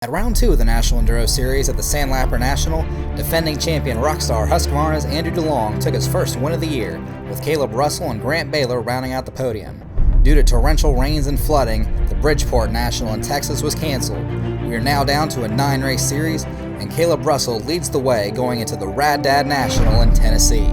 At round 2 of the National Enduro Series at the Sandlapper National, defending champion rockstar Husqvarna's Andrew DeLong took his first win of the year, with Kailub Russell and Grant Baylor rounding out the podium. Due to torrential rains and flooding, the Bridgeport National in Texas was canceled. We are now down to a 9-race series, and Kailub Russell leads the way going into the Rad Dad National in Tennessee.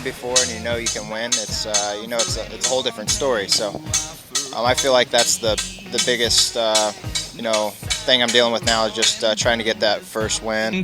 Before and you know you can win, it's a whole different story. So I feel like that's the biggest thing I'm dealing with now, is just trying to get that first win.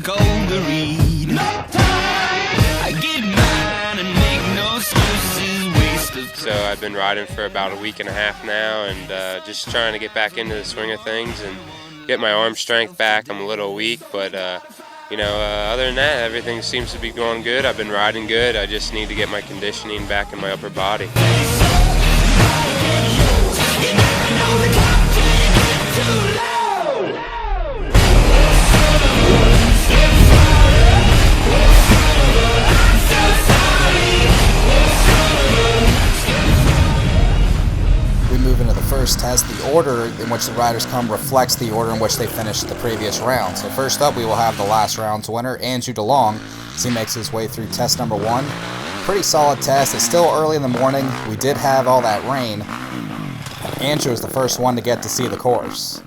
So I've been riding for about a week and a half now, and just trying to get back into the swing of things and get my arm strength back. I'm a little weak, but other than that, everything seems to be going good. I've been riding good. I just need to get my conditioning back in my upper body. We move into the first test. The order in which the riders come reflects the order in which they finished the previous round. So first up, we will have the last round's winner, Andrew DeLong, as he makes his way through test number 1. Pretty solid test. It's still early in the morning. We did have all that rain. Andrew was the first one to get to see the course.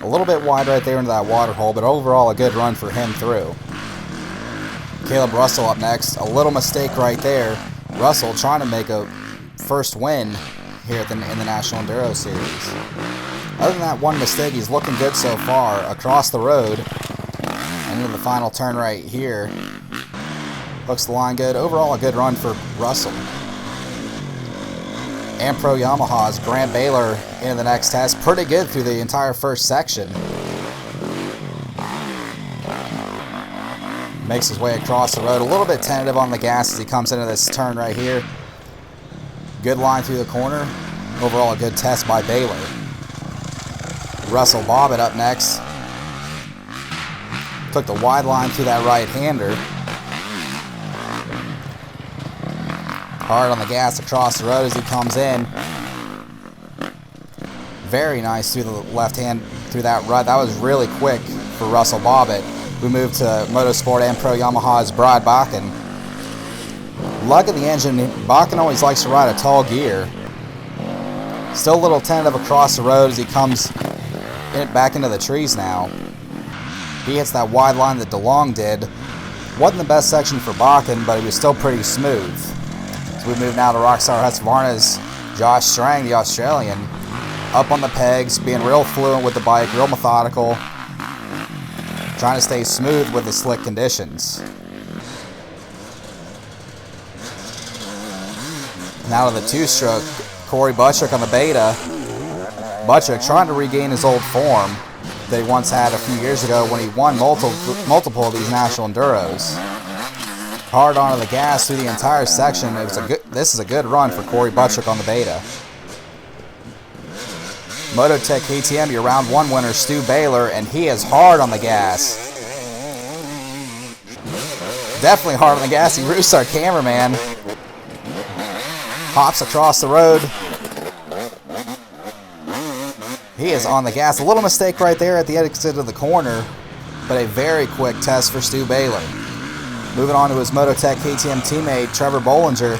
A little bit wide right there into that water hole, but overall a good run for him through. Kailub Russell up next. A little mistake right there. Russell trying to make a first win here in the National Enduro Series. Other than that one mistake, he's looking good so far. Across the road, and into the final turn right here. Hooks the line good. Overall, a good run for Russell. And Pro Yamaha's Grant Baylor into the next test. Pretty good through the entire first section. Makes his way across the road. A little bit tentative on the gas as he comes into this turn right here. Good line through the corner. Overall, a good test by Baylor. Russell Boobbitt up next. Took the wide line through that right-hander. Hard on the gas across the road as he comes in. Very nice through the left hand through that rut. That was really quick for Russell Boobbitt. We move to Motorsport and Pro Yamaha's Brad Bakken. Luck of the engine, Bakken always likes to ride a tall gear. Still a little tentative across the road as he comes back into the trees now. He hits that wide line that DeLong did. Wasn't the best section for Bakken, but he was still pretty smooth. So we move now to rockstar Husqvarna's Josh Strang, the Australian. Up on the pegs, being real fluent with the bike, real methodical. Trying to stay smooth with the slick conditions. Now to the two-stroke, Corey Buttrick on the Beta. Buttrick trying to regain his old form that he once had a few years ago when he won multiple of these National Enduros. Hard onto the gas through the entire section. This is a good run for Corey Buttrick on the Beta. Mototech KTM, your round 1 winner, Steward Baylor, and he is hard on the gas. Definitely hard on the gas. He roosts our cameraman. Hops across the road. He is on the gas. A little mistake right there at the exit of the corner, but a very quick test for Steward Baylor. Moving on to his Mototech KTM teammate, Trevor Bollinger.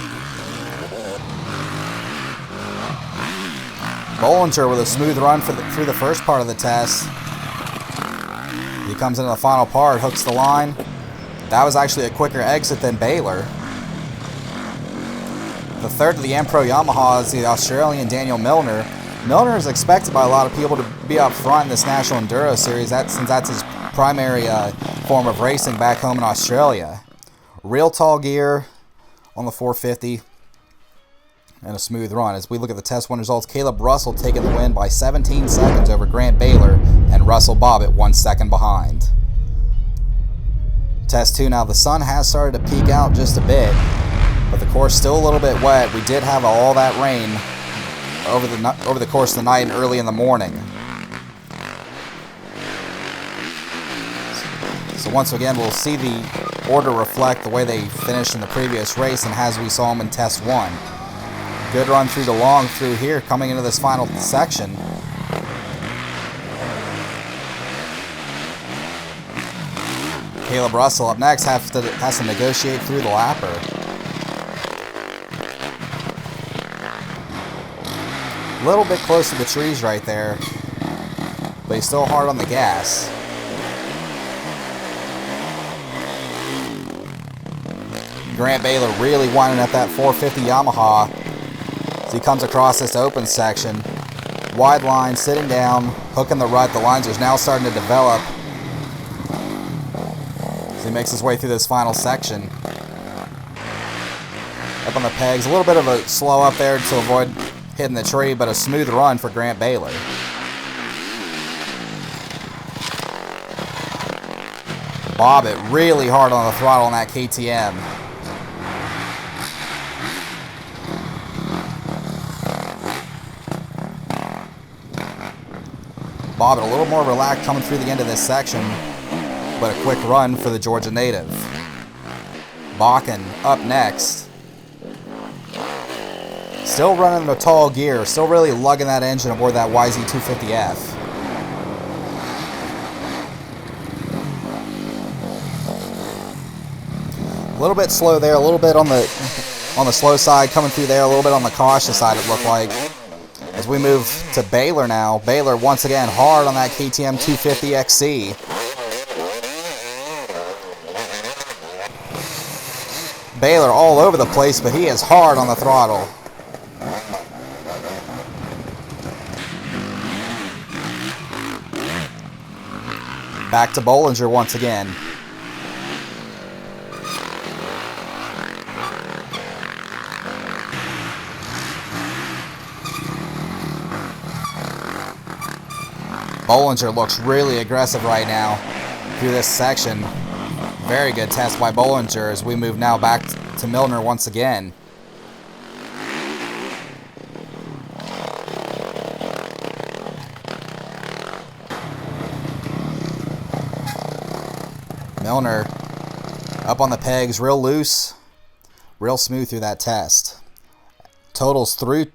Bollinger with a smooth run through the first part of the test. He comes into the final part, hooks the line. That was actually a quicker exit than Baylor. The third of the M-Pro Yamaha is the Australian Daniel Milner. Milner is expected by a lot of people to be up front in this National Enduro Series, since that's his primary form of racing back home in Australia. Real tall gear on the 450 and a smooth run. As we look at the test win results, Kailub Russell taking the win by 17 seconds over Grant Baylor and Russell Boobbitt 1 second behind. Test 2 now. The sun has started to peek out just a bit, but the course still a little bit wet. We did have all that rain over the course of the night and early in the morning. So once again, we'll see the order reflect the way they finished in the previous race and as we saw them in Test 1. Good run through the long through here, coming into this final section. Kailub Russell up next has to negotiate through the lapper. A little bit close to the trees right there, but he's still hard on the gas. Grant Baylor really winding up that 450 Yamaha as he comes across this open section. Wide line, sitting down, hooking the rut. The lines are now starting to develop as he makes his way through this final section. Up on the pegs, a little bit of a slow up there to avoid hitting the tree, but a smooth run for Grant Baylor. Bobbitt really hard on the throttle on that KTM. Bobbitt a little more relaxed coming through the end of this section, but a quick run for the Georgia native. Bakken up next. Still running the tall gear, still really lugging that engine aboard that YZ250F. A little bit slow there, a little bit on the slow side coming through there, a little bit on the cautious side it looked like. As we move to Baylor now, Baylor once again hard on that KTM 250XC. Baylor all over the place, but he is hard on the throttle. Back to Bollinger once again. Bollinger looks really aggressive right now through this section. Very good test by Bollinger as we move now back to Milner once again. Milner up on the pegs, real loose, real smooth through that test. Totals through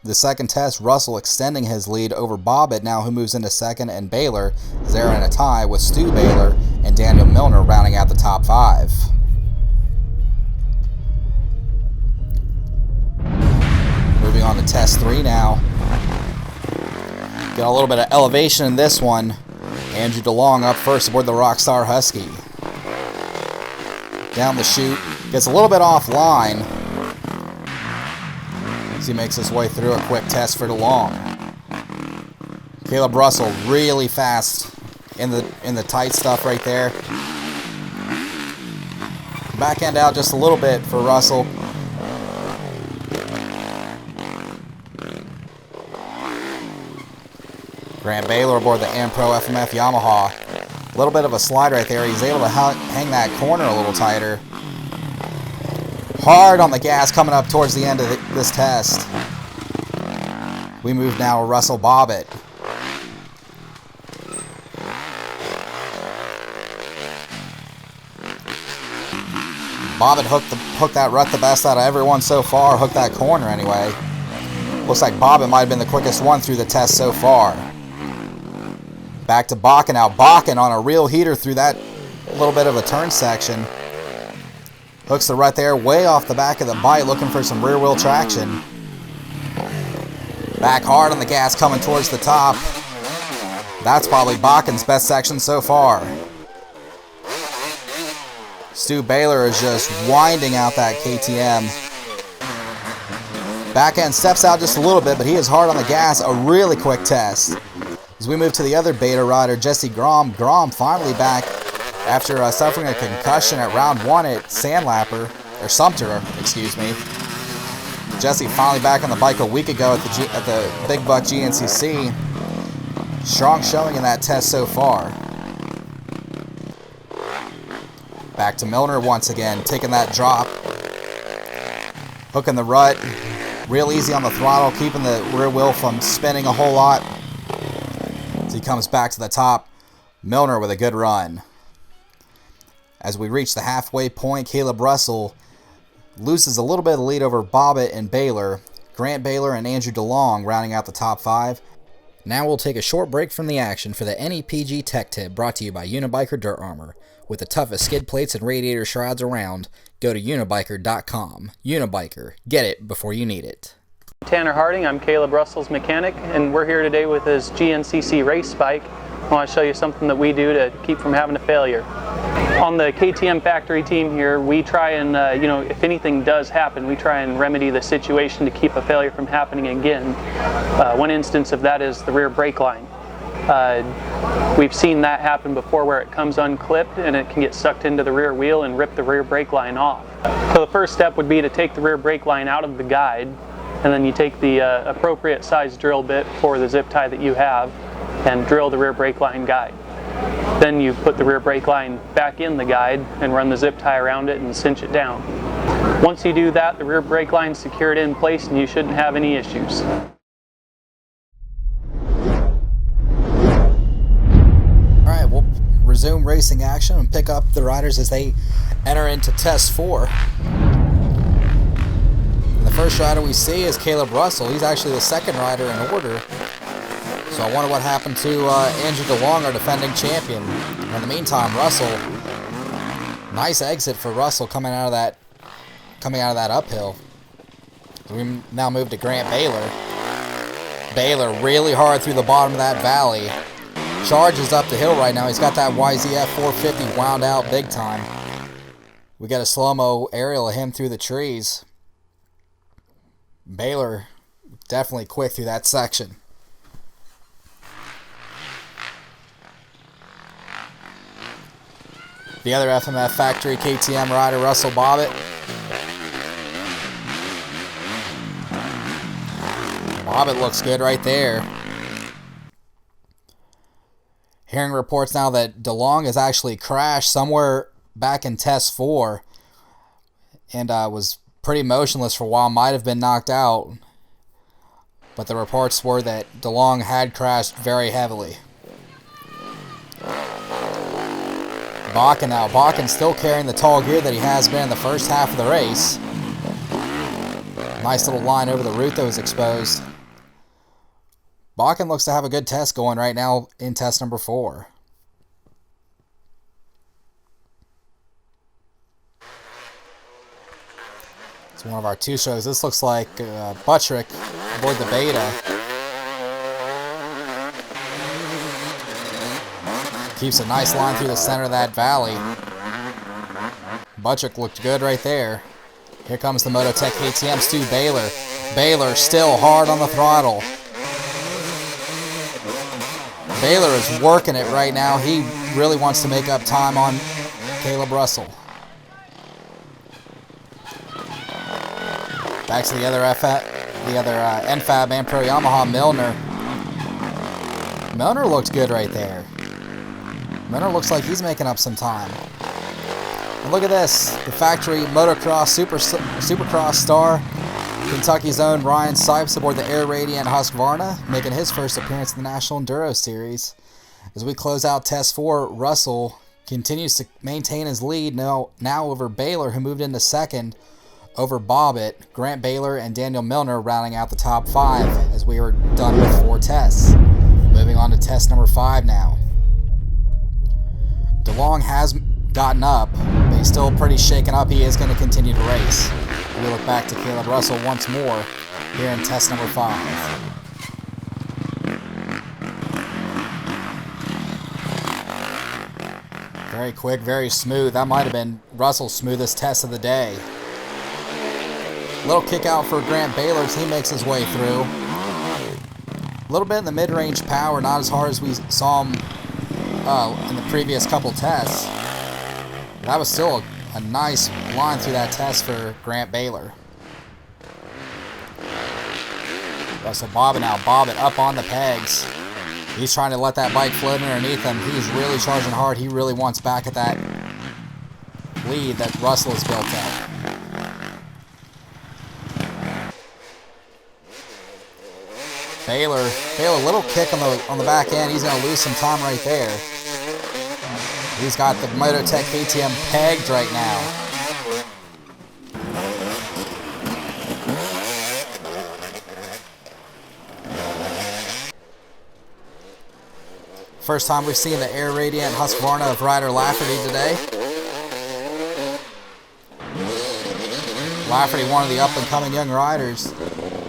the second test, Russell extending his lead over Bobbitt now, who moves into second, and Baylor is there in a tie with Stu Baylor and Daniel Milner rounding out the top 5. Moving on to test 3 now. Got a little bit of elevation in this one. Andrew DeLong up first aboard the Rockstar Husky. Down the chute, gets a little bit offline as he makes his way through. A quick test for DeLong. Kailub Russell really fast in the tight stuff right there. Back end out just a little bit for Russell. Grant Baylor aboard the M-Pro FMF Yamaha. A little bit of a slide right there. He's able to hang that corner a little tighter. Hard on the gas coming up towards the end of this test. We move now to Russell Boobbitt. Bobbitt hooked that rut the best out of everyone so far. Hooked that corner anyway. Looks like Bobbitt might have been the quickest one through the test so far. Back to Bakken now. Bakken on a real heater through that little bit of a turn section. Hooks the rut there way off the back of the bike, looking for some rear wheel traction. Back hard on the gas coming towards the top. That's probably Bakken's best section so far. Steward Baylor is just winding out that KTM. Back end steps out just a little bit, but he is hard on the gas. A really quick test. As we move to the other beta rider, Jesse Grom. Grom finally back after suffering a concussion at round 1 at Sandlapper, or Sumter, excuse me. Jesse finally back on the bike a week ago at the Big Buck GNCC. Strong showing in that test so far. Back to Milner once again, taking that drop. Hooking the rut. Real easy on the throttle, keeping the rear wheel from spinning a whole lot. As he comes back to the top, Milner with a good run. As we reach the halfway point, Kailub Russell loses a little bit of lead over Bobbitt and Baylor. Grant Baylor and Andrew DeLong rounding out the top 5. Now we'll take a short break from the action for the NEPG Tech Tip, brought to you by Unibiker Dirt Armor. With the toughest skid plates and radiator shrouds around, go to unibiker.com. Unibiker, get it before you need it. Tanner Harding, I'm Kailub Russell's mechanic, and we're here today with his GNCC race bike. I want to show you something that we do to keep from having a failure. On the KTM factory team here, we try and, if anything does happen, we try and remedy the situation to keep a failure from happening again. One instance of that is the rear brake line. We've seen that happen before, where it comes unclipped and it can get sucked into the rear wheel and rip the rear brake line off. So the first step would be to take the rear brake line out of the guide, and then you take the appropriate size drill bit for the zip tie that you have and drill the rear brake line guide. Then you put the rear brake line back in the guide and run the zip tie around it and cinch it down. Once you do that, the rear brake line is secured in place and you shouldn't have any issues. Alright, we'll resume racing action and pick up the riders as they enter into test 4. And the first rider we see is Kailub Russell. He's actually the second rider in order. So I wonder what happened to Andrew DeLong, our defending champion. In the meantime, Russell, nice exit for Russell coming out of that uphill. We now move to Grant Baylor. Baylor really hard through the bottom of that valley. Charges up the hill right now. He's got that YZF 450 wound out big time. We got a slow-mo aerial of him through the trees. Baylor definitely quick through that section. The other FMF factory KTM rider, Russell Boobbitt. Bobbitt looks good right there. Hearing reports now that DeLong has actually crashed somewhere back in test 4 and was pretty motionless for a while, might have been knocked out. But the reports were that DeLong had crashed very heavily. Bakken now. Bakken still carrying the tall gear that he has been in the first half of the race. Nice little line over the root that was exposed. Bakken looks to have a good test going right now in test number 4. It's one of our 2 shows. This looks like Buttrick aboard the Beta. Keeps a nice line through the center of that valley. Buttrick looked good right there. Here comes the Mototech KTM, Steward Baylor. Baylor still hard on the throttle. Baylor is working it right now. He really wants to make up time on Kailub Russell. Back to the other NFAB and Pro Yamaha, Milner. Milner looks good right there. Milner looks like he's making up some time. And look at this, the factory motocross supercross star, Kentucky's own Ryan Sipes aboard the Air Radiant Husqvarna, making his first appearance in the National Enduro Series. As we close out Test 4, Russell continues to maintain his lead now over Baylor, who moved into second over Bobbitt, Grant Baylor, and Daniel Milner rounding out the top 5 as we are done with 4 tests. Moving on to test number 5 now. DeLong has gotten up, but he's still pretty shaken up. He is going to continue to race. We look back to Kailub Russell once more here in test number 5. Very quick, very smooth. That might have been Russell's smoothest test of the day. Little kick out for Grant Baylor as he makes his way through. A little bit in the mid-range power, not as hard as we saw him in the previous couple tests. That was still a nice line through that test for Grant Baylor. Russell Bobbitt now. Bobbitt up on the pegs. He's trying to let that bike float underneath him. He's really charging hard. He really wants back at that lead that Russell has built up. Baylor, little kick on the back end. He's going to lose some time right there. He's got the Mototech KTM pegged right now. First time we've seen the Air Radiant Husqvarna of Ryder Lafferty today. Lafferty, one of the up-and-coming young riders.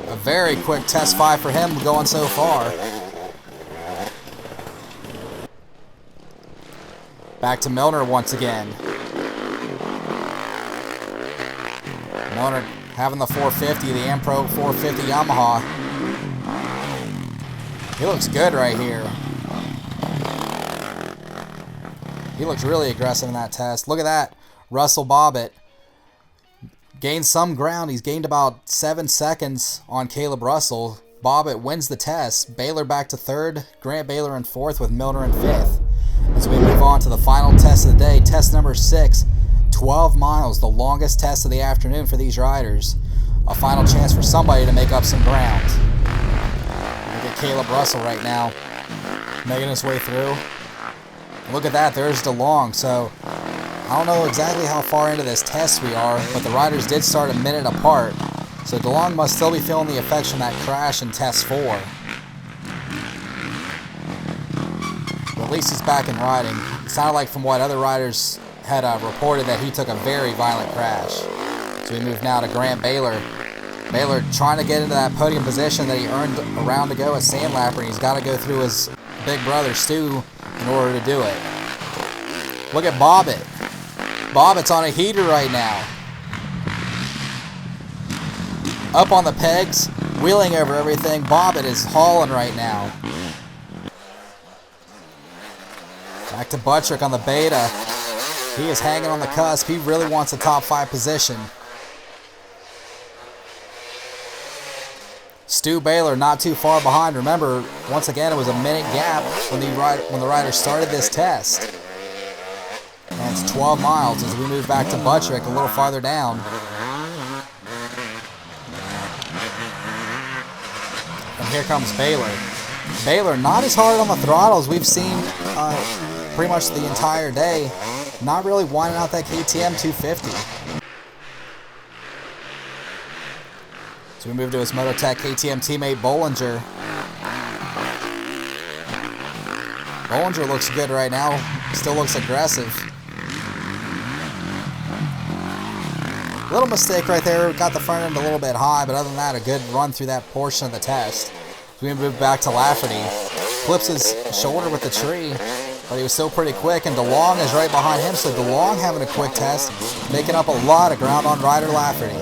A very quick test 5 for him going so far. Back to Milner once again. Milner having the 450, the Ampro 450 Yamaha. He looks good right here. He looks really aggressive in that test. Look at that. Russell Boobbitt gained some ground. He's gained about 7 seconds on Kailub Russell. Bobbitt wins the test. Baylor back to 3rd. Grant Baylor in 4th with Milner in 5th. As we move on to the final test of the day, test number 6. 12 miles, the longest test of the afternoon for these riders. A final chance for somebody to make up some ground. Look at Kailub Russell right now, making his way through. Look at that, there's DeLong. So I don't know exactly how far into this test we are, but the riders did start a minute apart. So DeLong must still be feeling the effects from that crash in test 4. But at least he's back in riding. It sounded like from what other riders had reported that he took a very violent crash. So we move now to Grant Baylor. Baylor trying to get into that podium position that he earned a round to go at Sandlapper, and he's got to go through his big brother Stu in order to do it. Look at Bobbitt. Bobbitt's on a heater right now. Up on the pegs, wheeling over everything. Bobbitt is hauling right now. Back to Buttrick on the Beta. He is hanging on the cusp. He really wants a top 5 position. Stu Baylor not too far behind. Remember, once again, it was a minute gap when the riders started this test. And it's 12 miles as we move back to Buttrick a little farther down. And here comes Baylor. Baylor not as hard on the throttle as we've seen pretty much the entire day. Not really whining out that KTM 250. So we move to his Mototech KTM teammate Bollinger. Bollinger looks good right now. Still looks aggressive. Little mistake right there. Got the front end a little bit high, but other than that, a good run through that portion of the test. So we move back to Lafferty. Flips his shoulder with the tree, but he was still pretty quick, and DeLong is right behind him, so DeLong having a quick test, making up a lot of ground on Ryder Lafferty.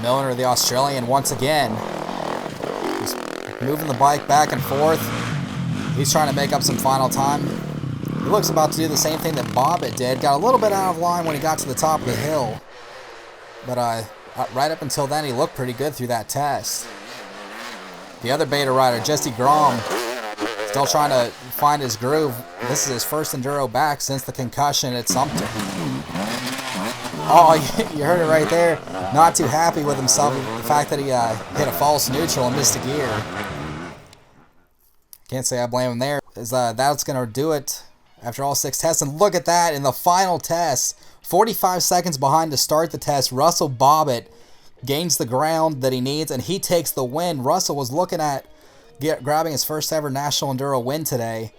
Milner, the Australian, once again. He's moving the bike back and forth. He's trying to make up some final time. He looks about to do the same thing that Bobbitt did. Got a little bit out of line when he got to the top of the hill. But right up until then, he looked pretty good through that test. The other Beta rider, Jesse Grom, still trying to find his groove. This is his first Enduro back since the concussion at Sumter. Oh, you heard it right there. Not too happy with himself. The fact that he hit a false neutral and missed a gear. Can't say I blame him there. That's going to do it after all 6 tests. And look at that in the final test. 45 seconds behind to start the test. Russell Boobbitt gains the ground that he needs, and he takes the win. Russell was looking at grabbing his first ever National Enduro win today,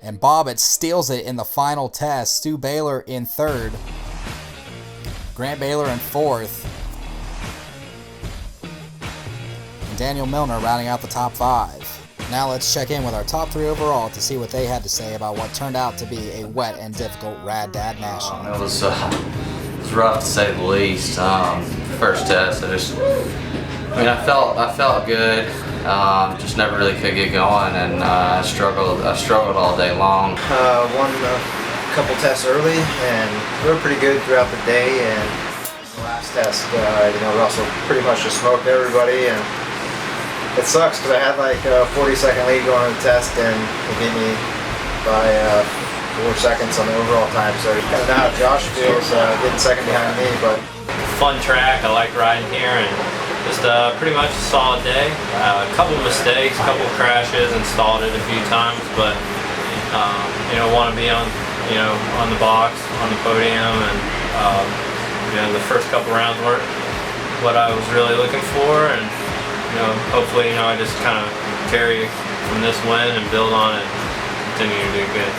and Bobbitt steals it in the final test. Stu Baylor in 3rd. Grant Baylor in 4th. And Daniel Milner rounding out the top 5. Now let's check in with our top 3 overall to see what they had to say about what turned out to be a wet and difficult Rad Dad National. It was rough to say the least. First test, I felt good. Just never really could get going, and I struggled all day long. Won a couple tests early, and we were pretty good throughout the day. And the last test, Russell pretty much just smoked everybody, and it sucks because I had like a 40-second lead going on the test, and he beat me by 4 seconds on the overall time. So you kind of know how Josh feels getting second behind me, but. Fun track, I like riding here, and just pretty much a solid day. A couple mistakes, a couple crashes, and stalled it a few times, but want to be on the box, on the podium, and the first couple rounds weren't what I was really looking for, and hopefully I just kind of carry from this win and build on it, and continue to do good.